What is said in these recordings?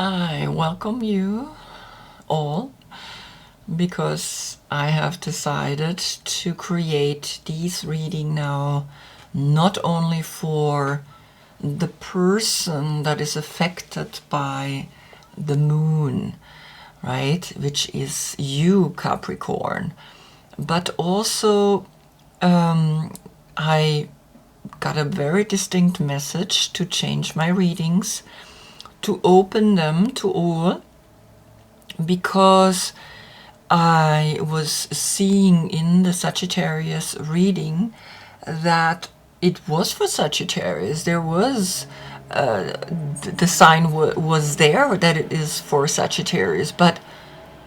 I welcome you all because I have decided to create these reading now not only for the person that is affected by the moon, right, which is you, Capricorn, but also I got a very distinct message to change my readings, to open them to all, because I was seeing in the Sagittarius reading that it was for Sagittarius. There was the sign was there that it is for Sagittarius, but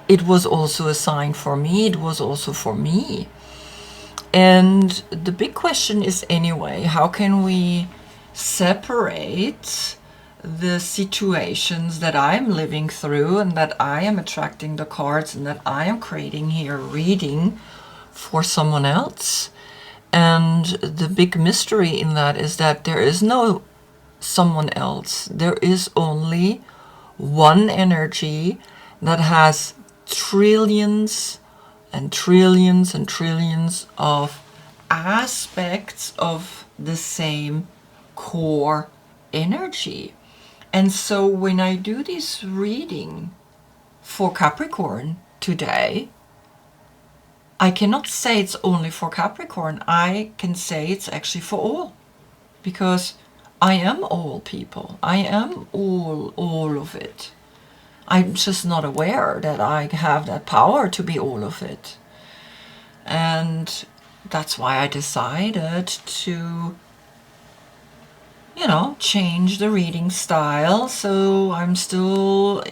it was also a sign for me. It was also for me. And the big question is anyway, how can we separate the situations that I'm living through and that I am attracting the cards and that I am creating here reading for someone else? And the big mystery in that is that there is no someone else. There is only one energy that has trillions and trillions and trillions of aspects of the same core energy. And so when I do this reading for Capricorn today, I cannot say it's only for Capricorn. I can say it's actually for all, because I am all people. I am all of it. I'm just not aware that I have that power to be all of it. And that's why I decided to, change the reading style. So I'm still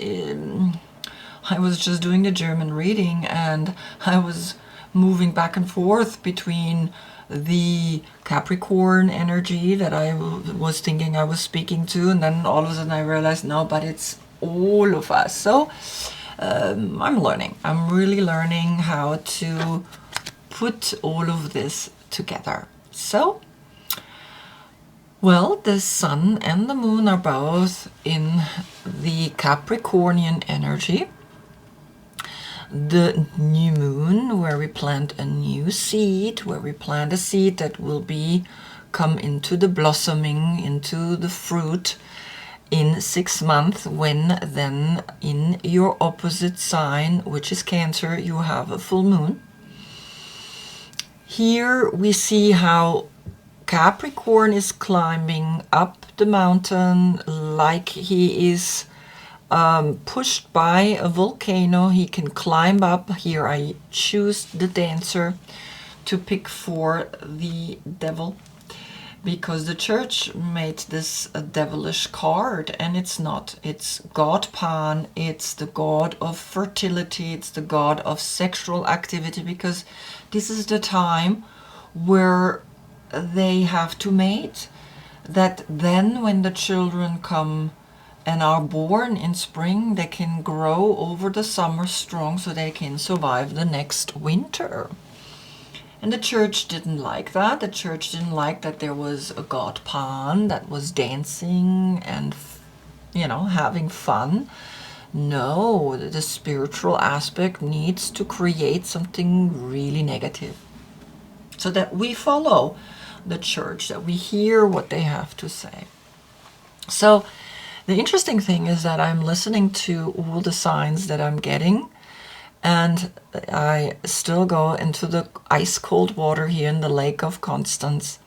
I was just doing the German reading and I was moving back and forth between the Capricorn energy that I was thinking I was speaking to, and then all of a sudden I realized, no, but it's all of us. So I'm learning. I'm really learning how to put all of this together. So, well, the sun and the moon are both in the Capricornian energy. The new moon, where we plant a new seed, where we plant a seed that will come into the blossoming, into the fruit in 6 months, when then in your opposite sign, which is Cancer, you have a full moon. Here we see how Capricorn is climbing up the mountain like he is pushed by a volcano. He can climb up. Here I choose the Dancer to pick for the devil, because the church made this a devilish card, and it's not. It's God Pan. It's the god of fertility. It's the god of sexual activity, because this is the time where they have to mate. That then when the children come and are born in spring, they can grow over the summer strong so they can survive the next winter. And the church didn't like that. The church didn't like that there was a god Pan that was dancing and, having fun. No, the spiritual aspect needs to create something really negative, so that we follow the church, that we hear what they have to say. So the interesting thing is that I'm listening to all the signs that I'm getting, and I still go into the ice cold water here in the Lake of Constance,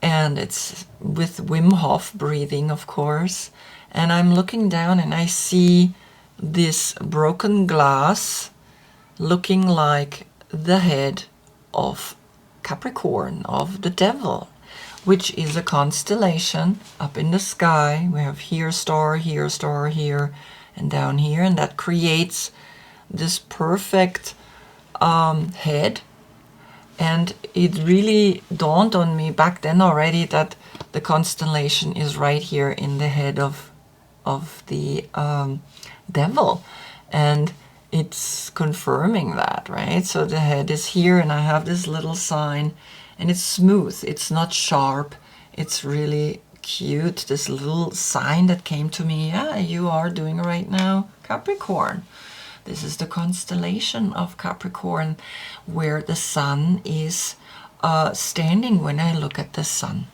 and it's with Wim Hof breathing, of course, and I'm looking down and I see this broken glass looking like the head of Capricorn, of the devil, which is a constellation up in the sky. We have here star, here, and down here, and that creates this perfect head. And it really dawned on me back then already that the constellation is right here in the head of the devil, and it's confirming that, right? So the head is here, and I have this little sign, and it's smooth. It's not sharp. It's really cute, this little sign that came to me. Yeah, you are doing right now, Capricorn. This is the constellation of Capricorn, where the sun is standing when I look at the sun.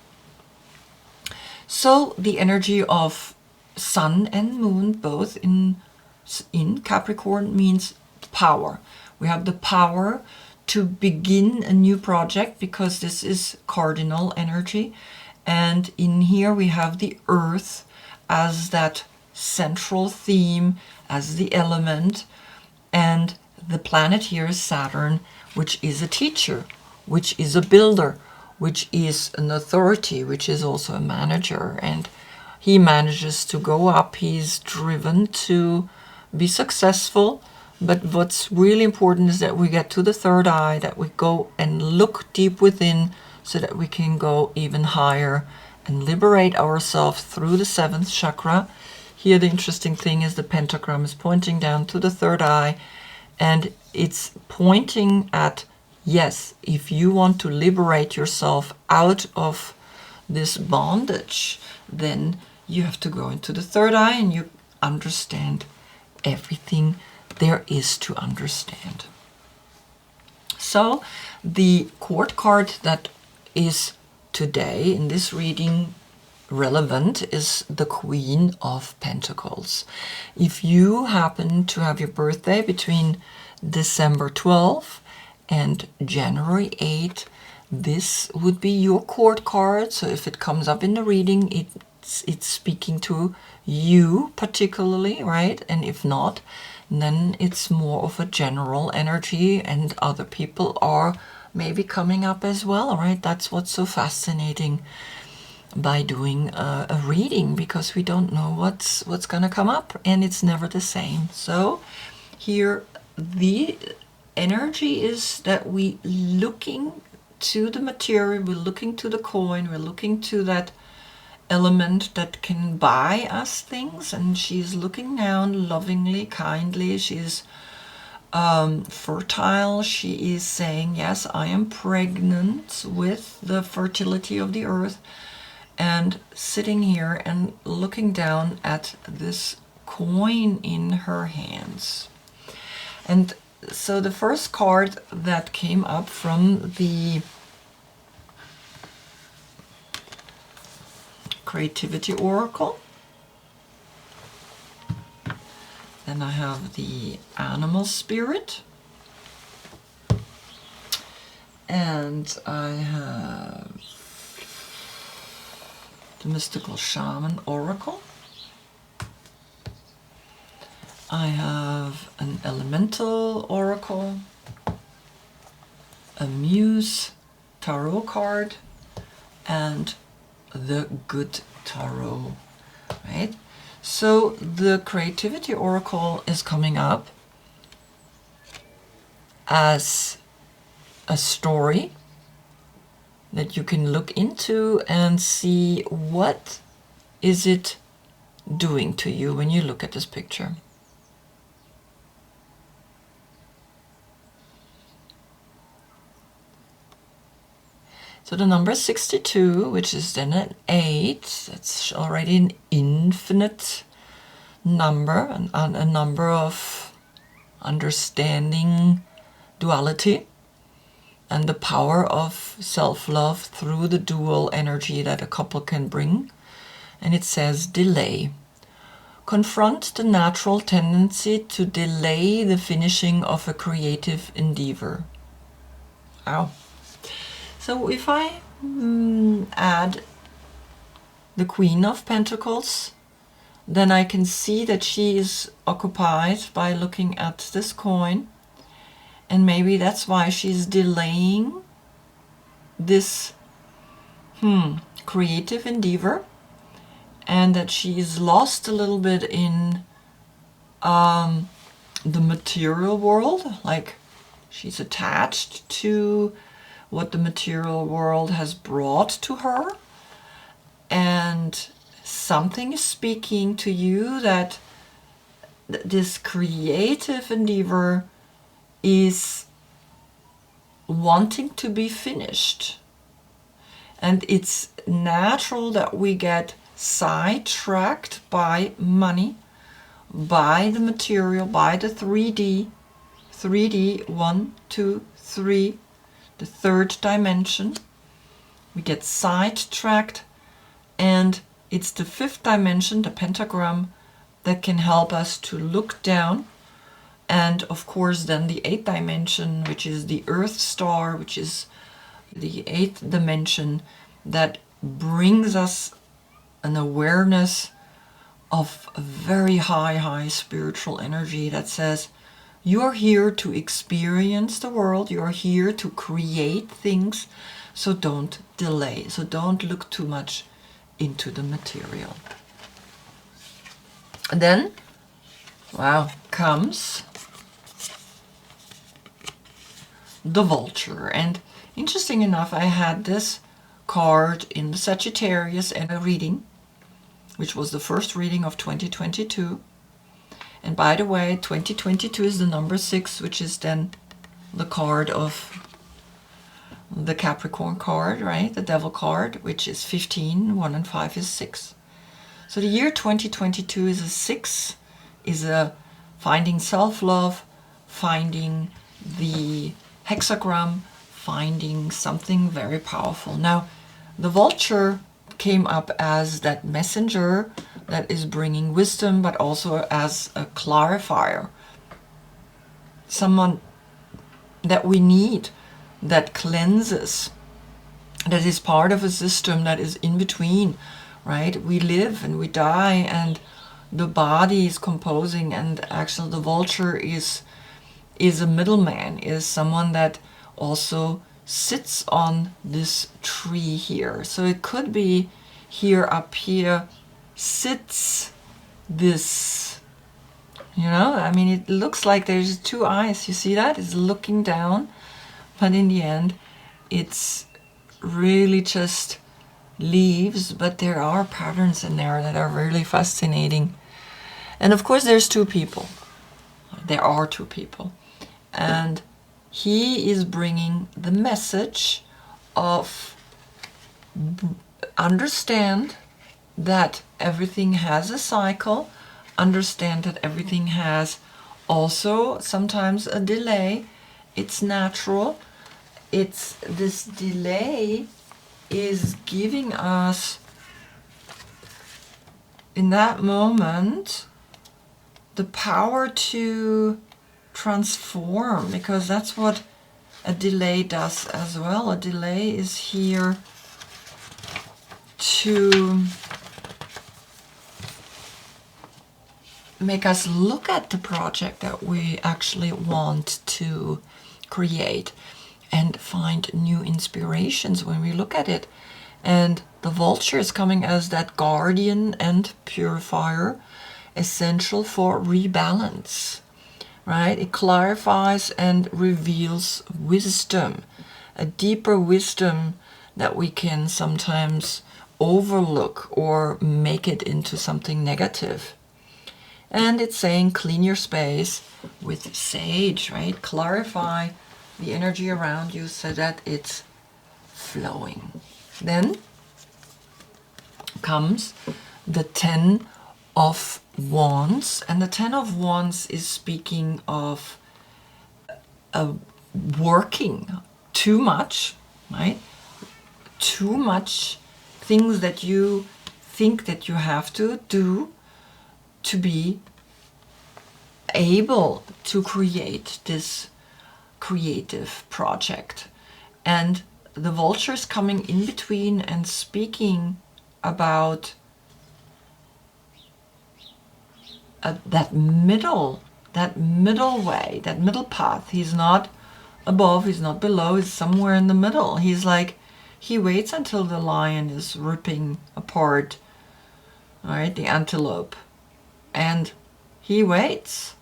So the energy of sun and moon both in Capricorn means power. We have the power to begin a new project because this is cardinal energy. And in here we have the earth as that central theme, as the element. And the planet here is Saturn, which is a teacher, which is a builder, which is an authority, which is also a manager. And he manages to go up. He's driven to be successful. But what's really important is that we get to the third eye, that we go and look deep within so that we can go even higher and liberate ourselves through the seventh chakra. Here the interesting thing is the pentagram is pointing down to the third eye, and it's pointing at, yes, if you want to liberate yourself out of this bondage, then you have to go into the third eye and you understand everything there is to understand. So the court card that is today in this reading relevant is the Queen of Pentacles. If you happen to have your birthday between December 12th and January 8th, this would be your court card. So if it comes up in the reading, it's speaking to you particularly, right? And if not, then it's more of a general energy and other people are maybe coming up as well, right? That's what's so fascinating by doing a reading, because we don't know what's going to come up, and it's never the same. So here the energy is that we looking to the material, we're looking to the coin, we're looking to that element that can buy us things, and she's looking down lovingly, kindly. She's fertile. She is saying, yes, I am pregnant with the fertility of the earth, and sitting here and looking down at this coin in her hands. And so the first card that came up from the Creativity Oracle. Then I have the Animal Spirit. And I have the Mystical Shaman Oracle. I have an Elemental Oracle, a Muse Tarot card, and the Good Tarot, right? So the Creativity Oracle is coming up as a story that you can look into and see what is it doing to you when you look at this picture. So the number is 62, which is then an 8. That's already an infinite number, a number of understanding duality and the power of self-love through the dual energy that a couple can bring. And it says delay. Confront the natural tendency to delay the finishing of a creative endeavor. Ow. So if I add the Queen of Pentacles, then I can see that she is occupied by looking at this coin. And maybe that's why she's delaying this creative endeavor, and that she's lost a little bit in the material world. Like she's attached to what the material world has brought to her, and something is speaking to you that this creative endeavor is wanting to be finished. And it's natural that we get sidetracked by money, by the material, by the 3D, 1, 2, 3, the third dimension. We get sidetracked, and it's the fifth dimension, the pentagram, that can help us to look down. And of course then the eighth dimension, which is the Earth star, which is the eighth dimension, that brings us an awareness of a very high spiritual energy that says, you're here to experience the world, you're here to create things, so don't delay, so don't look too much into the material. And then, wow, comes the Vulture. And interesting enough, I had this card in the Sagittarius and a reading, which was the first reading of 2022. And by the way, 2022 is the number 6, which is then the card of the Capricorn card, right? The Devil card, which is 15, 1 and 5 is 6. So the year 2022 is a 6, is a finding self-love, finding the hexagram, finding something very powerful. Now, the Vulture came up as that messenger that is bringing wisdom, but also as a clarifier. Someone that we need, that cleanses, that is part of a system that is in between, right? We live and we die, and the body is composing, and actually the Vulture is a middleman, is someone that also sits on this tree here. So it could be here, up here, sits this, you know, I mean, it looks like there's 2 eyes. You see that? It's looking down, but in the end, it's really just leaves, but there are patterns in there that are really fascinating. And of course, there's 2 people. There are 2 people. And he is bringing the message of understand that everything has a cycle, understand that everything has also sometimes a delay. It's natural. It's this delay is giving us in that moment the power to transform, because that's what a delay does as well. A delay is here to make us look at the project that we actually want to create and find new inspirations when we look at it. And the Vulture is coming as that guardian and purifier, essential for rebalance, right? It clarifies and reveals wisdom, a deeper wisdom that we can sometimes overlook or make it into something negative. And it's saying clean your space with sage, right? Clarify the energy around you so that it's flowing. Then comes the 10 of Wands, and the 10 of Wands is speaking of working too much, right? Too much things that you think that you have to do to be able to create this creative project. And the Vulture is coming in between and speaking about that middle way, that middle path. He's not above, he's not below, he's somewhere in the middle. He's like, he waits until the lion is ripping apart, right, the antelope, and he waits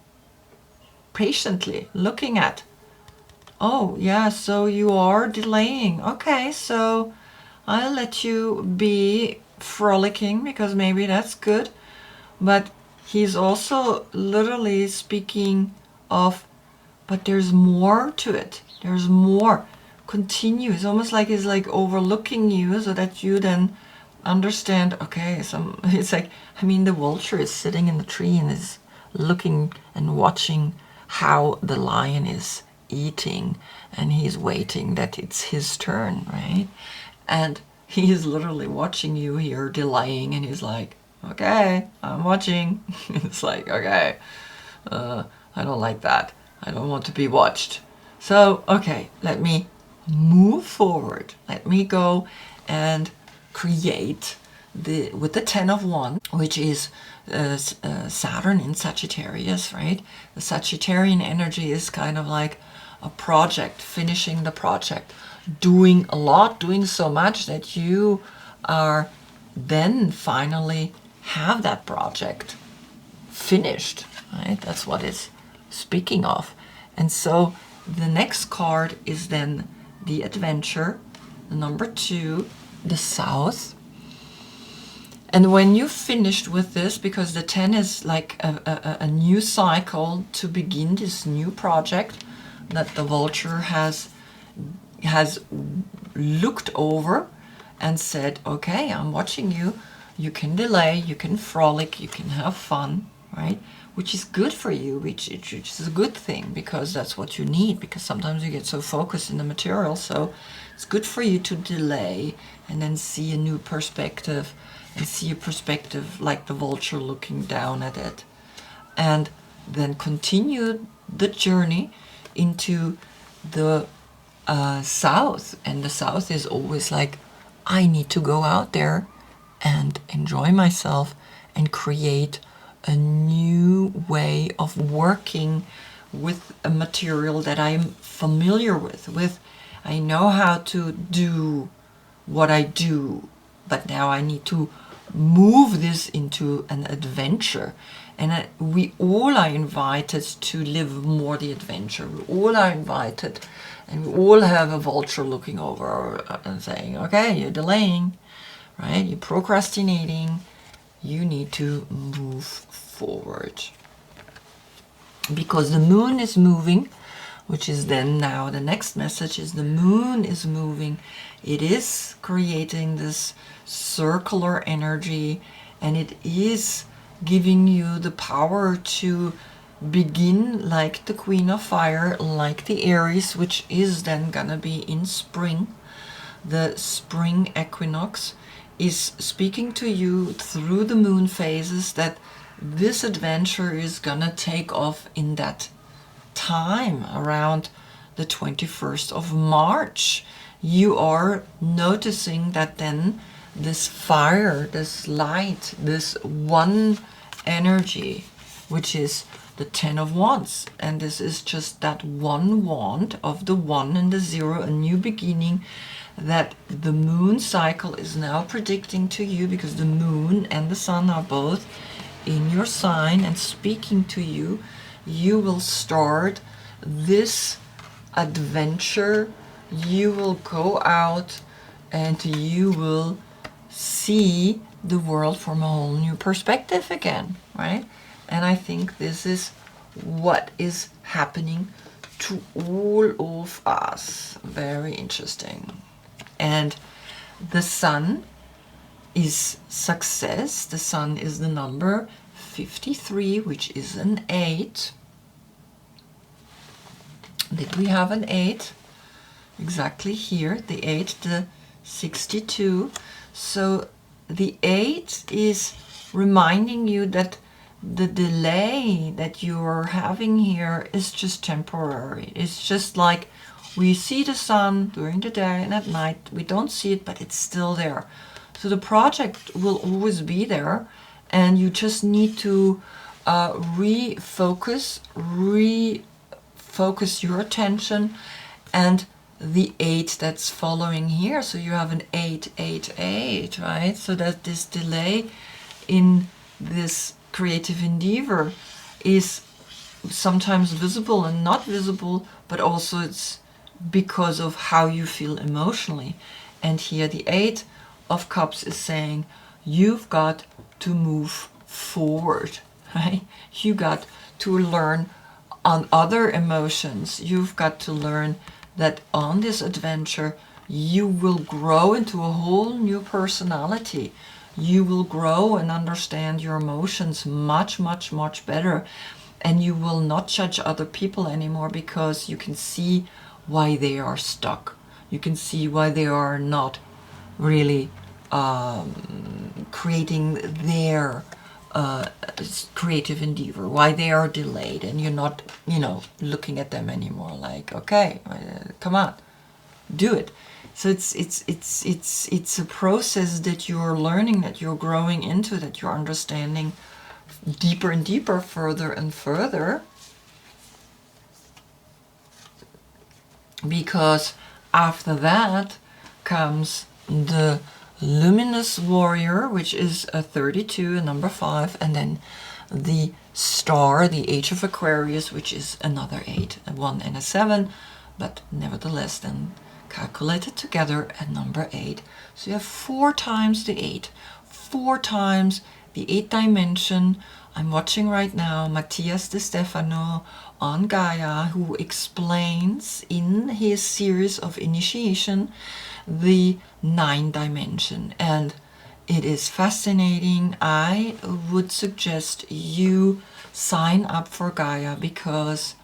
patiently, looking at, oh yeah, so you are delaying, okay, so I'll let you be frolicking because maybe that's good. But he's also literally speaking of, but there's more to it, there's more. continue. It's almost like he's like overlooking you so that you then understand, okay, it's like, I mean, the vulture is sitting in the tree and is looking and watching how the lion is eating, and he's waiting that it's his turn, right? And he is literally watching you here, delaying, and he's like, okay, I'm watching. It's like, okay, I don't like that. I don't want to be watched. So, okay, let me move forward. Let me go and create with the 10 of Wands, which is Saturn in Sagittarius, right? The Sagittarian energy is kind of like a project, finishing the project, doing a lot, doing so much that you are then finally have that project finished, right? That's what it's speaking of. And so the next card is then the adventure, the number 2, the South. And when you've finished with this, because the 10 is like a new cycle to begin this new project that the vulture has looked over and said, okay, I'm watching you. You can delay, you can frolic, you can have fun, right? Which is good for you, which is a good thing, because that's what you need, because sometimes you get so focused in the material. So it's good for you to delay and then see a new perspective, and see a perspective like the vulture looking down at it, and then continue the journey into the South. And the South is always like, I need to go out there and enjoy myself and create a new way of working with a material that I'm familiar with. I know how to do what I do, but now I need to move this into an adventure. And we all are invited to live more the adventure. We all are invited, and we all have a vulture looking over and saying, okay, you're delaying, right? You're procrastinating. You need to move forward. Because the moon is moving, which is then now the next message is the moon is moving. It is creating this circular energy, and it is giving you the power to begin like the Queen of Fire, like the Aries, which is then gonna be in spring. The spring equinox is speaking to you through the moon phases that this adventure is gonna take off in that time around the 21st of March. You are noticing that then this fire, this light, this one energy, which is the 10 of Wands, and this is just that one wand of the 1 and the 0, a new beginning, that the moon cycle is now predicting to you, because the moon and the sun are both in your sign and speaking to you. You will start this adventure. You will go out and you will see the world from a whole new perspective again, right? And I think this is what is happening to all of us. Very interesting. And the sun is success. The sun is the number 53, which is an 8. Did we have an 8? Exactly here, the 8, the 62. So the 8 is reminding you that the delay that you are having here is just temporary. It's just like we see the sun during the day, and at night we don't see it, but it's still there. So the project will always be there, and you just need to refocus your attention. And the 8 that's following here, so you have an 888, right? So that this delay in this creative endeavor is sometimes visible and not visible, but also it's because of how you feel emotionally. And here the 8 of Cups is saying you've got to move forward, right? You got to learn on other emotions. You've got to learn that on this adventure you will grow into a whole new personality. You will grow and understand your emotions much, much, much better. And you will not judge other people anymore, because you can see why they are stuck. You can see why they are not really creating their creative endeavor, why they are delayed, and you're not, looking at them anymore like, okay, come on, do it. So it's a process that you're learning, that you're growing into, that you're understanding deeper and deeper, further and further, because after that comes the luminous warrior, which is a 32, a number 5, and then the star, the age of Aquarius, which is another 8, a 1 and a 7, but nevertheless then calculated together at number 8. So you have 4 times the 8, 4 times the 8 dimension. I'm watching right now Matthias De Stefano on Gaia, who explains in his series of initiation the 9 dimension, and it is fascinating. I would suggest you sign up for Gaia, because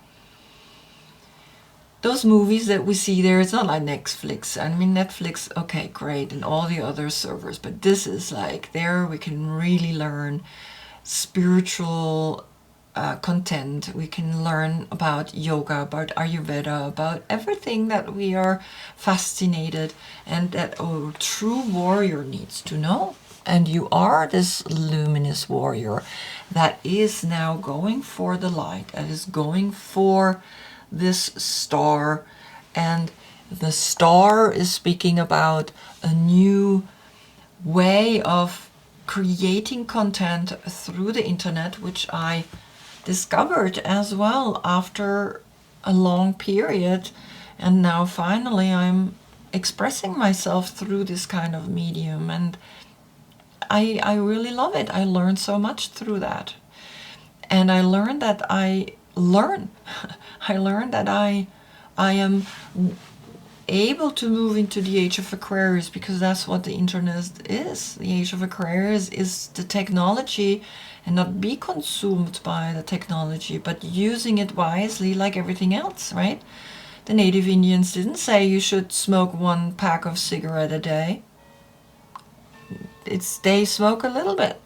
those movies that we see there, it's not like Netflix. I mean, Netflix, okay, great, and all the other servers, but this is like, there we can really learn spiritual content. We can learn about yoga, about Ayurveda, about everything that we are fascinated and that a true warrior needs to know. And you are this luminous warrior that is now going for the light, that is going for this star. And the star is speaking about a new way of creating content through the internet, which I discovered as well after a long period, and now finally I'm expressing myself through this kind of medium, and I really love it. I learned so much through that, and I learned that I learned that I am able to move into the age of Aquarius, because that's what the internet is. The age of Aquarius is the technology, and not be consumed by the technology, but using it wisely like everything else, right? The native Indians didn't say you should smoke 1 pack of cigarette a day. They smoke a little bit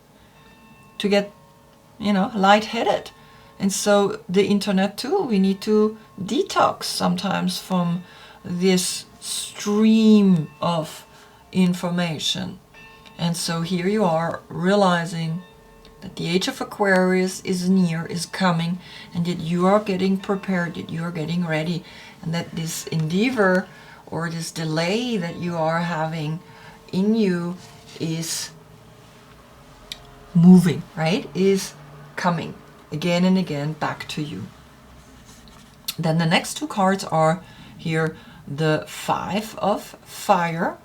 to get, lightheaded. And so the internet too, we need to detox sometimes from this stream of information. And so here you are realizing that the age of Aquarius is near, is coming, and that you are getting prepared, that you are getting ready, and that this endeavor or this delay that you are having in you is moving, right? Is coming again and again back to you. Then the next 2 cards are here the 5 of Fire.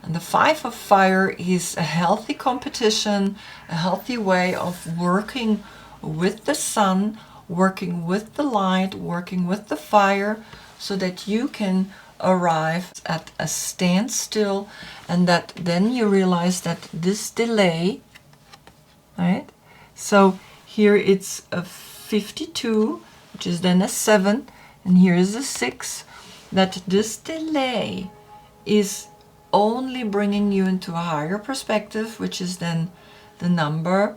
And the 5 of Fire is a healthy competition, a healthy way of working with the sun, working with the light, working with the fire, so that you can arrive at a standstill, and that then you realize that this delay, right? So here it's a 52, which is then a 7, and here is a 6, that this delay is only bringing you into a higher perspective, which is then the number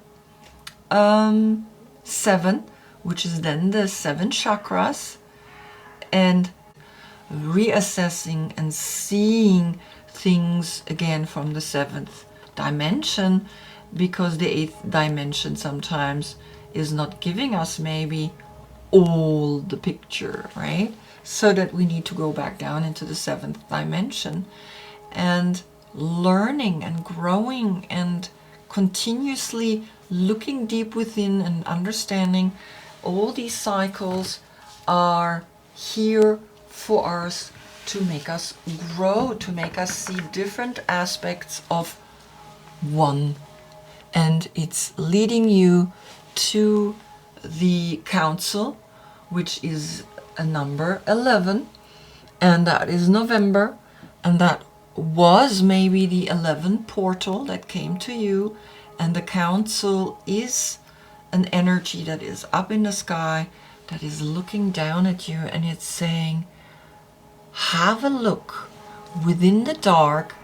7, which is then the 7 chakras, and reassessing and seeing things again from the 7th dimension, because the 8th dimension sometimes is not giving us maybe all the picture, right? So that we need to go back down into the 7th dimension, and learning and growing and continuously looking deep within and understanding all these cycles are here for us to make us grow, to make us see different aspects of one. And it's leading you to the council, which is a number 11. and that is November, and that was maybe the 11th portal that came to you, and the council is an energy that is up in the sky, that is looking down at you, and it's saying, have a look within the dark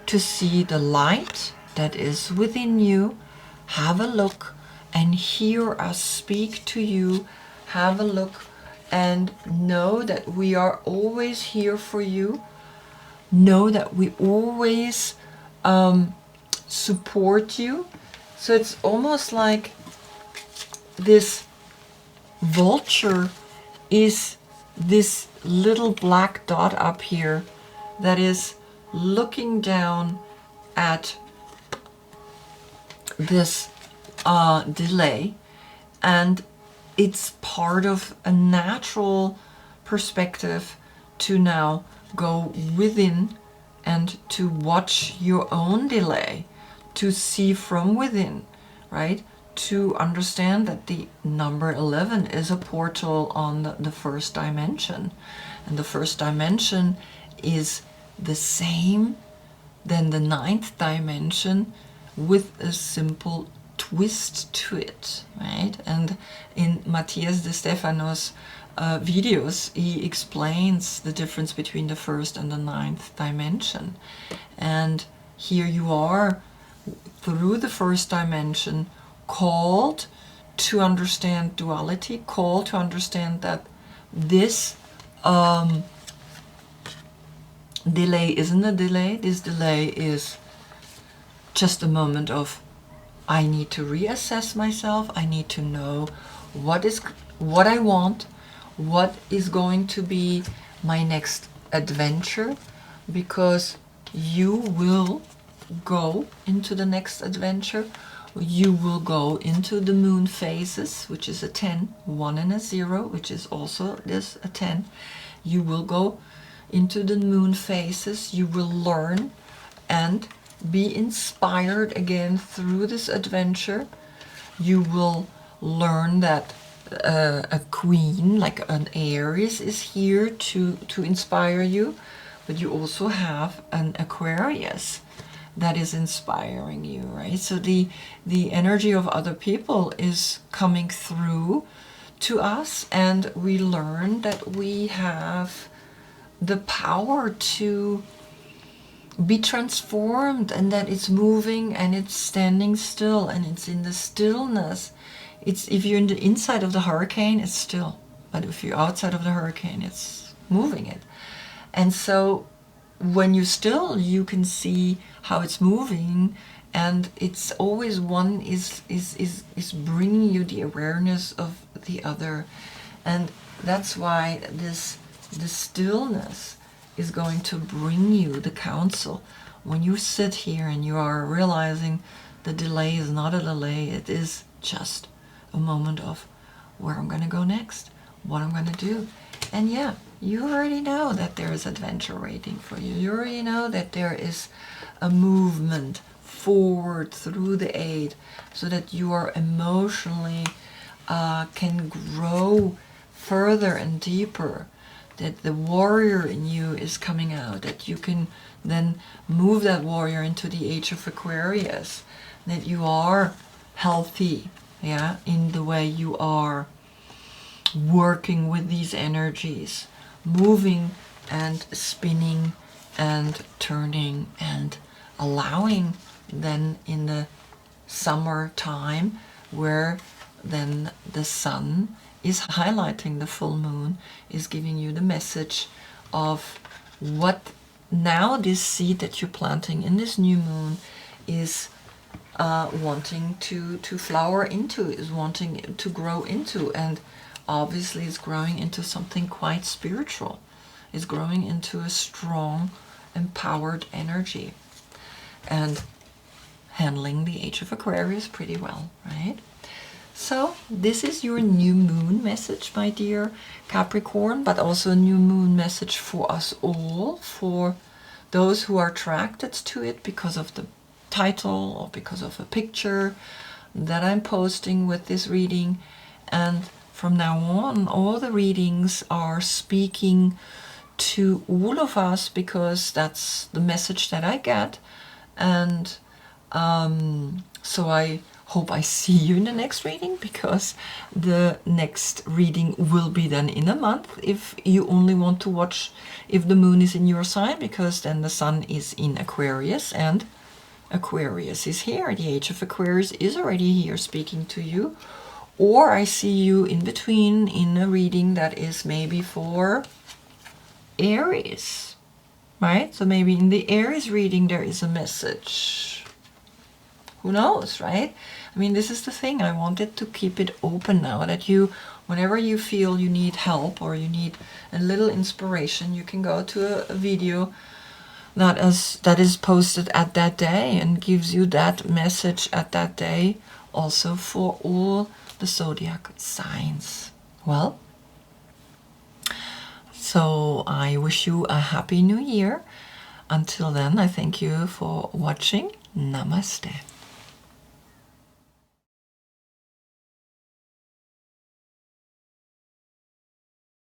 to see the light that is within you. Have a look and hear us speak to you. Have a look and know that we are always here for you. Know that we always support you. So it's almost like this vulture is this little black dot up here that is looking down at this delay, and it's part of a natural perspective to now go within and to watch your own delay, to see from within, right? To understand that the number 11 is a portal on the first dimension, and the first dimension is the same than the 9th dimension with a simple twist to it, right? And in Matthias de Stefano's videos, he explains the difference between the first and the 9th dimension. And here you are through the first dimension, called to understand duality, called to understand that this delay isn't a delay. This delay is just a moment of, I need to reassess myself. I need to know what I want, what is going to be my next adventure, because you will go into the next adventure. You will go into the moon phases, which is a 10, 1 and a 0, which is also this a 10. You will go into the moon phases. You will learn and be inspired again through this adventure. You will learn that a queen, like an Aries, is here to inspire you, but you also have an Aquarius that is inspiring you, right? So the energy of other people is coming through to us, and we learn that we have the power to be transformed, and that it's moving and it's standing still, and it's in the stillness. It's, if you're in the inside of the hurricane, it's still, but if you're outside of the hurricane, it's moving it. And so when you're still, you can see how it's moving, and it's always one is bringing you the awareness of the other. And that's why this stillness is going to bring you the counsel. When you sit here and you are realizing the delay is not a delay, it is just a moment of where I'm going to go next, what I'm going to do. And yeah, you already know that there is adventure waiting for you. You already know that there is a movement forward through the 8, so that you are emotionally can grow further and deeper, that the warrior in you is coming out, that you can then move that warrior into the age of Aquarius, that you are healthy, yeah, in the way you are working with these energies, moving and spinning and turning, and allowing then in the summer time, where then the sun is highlighting the full moon, is giving you the message of what now this seed that you're planting in this new moon is wanting to flower into, is wanting to grow into. And obviously it's growing into something quite spiritual. It's growing into a strong, empowered energy, and handling the age of Aquarius pretty well, right? So this is your new moon message, my dear Capricorn, but also a new moon message for us all, for those who are attracted to it because of the title or because of a picture that I'm posting with this reading. And from now on, all the readings are speaking to all of us, because that's the message that I get. And so I hope I see you in the next reading, because the next reading will be then in a month, if you only want to watch if the moon is in your sign, because then the sun is in Aquarius, and Aquarius is here. The age of Aquarius is already here speaking to you. Or I see you in between in a reading that is maybe for Aries, right? So maybe in the Aries reading there is a message. Who knows, right? I mean, this is the thing. I wanted to keep it open now, that you, whenever you feel you need help or you need a little inspiration, you can go to a video that is posted at that day and gives you that message at that day, also for all the zodiac signs. Well, so I wish you a happy new year. Until then, I thank you for watching. Namaste.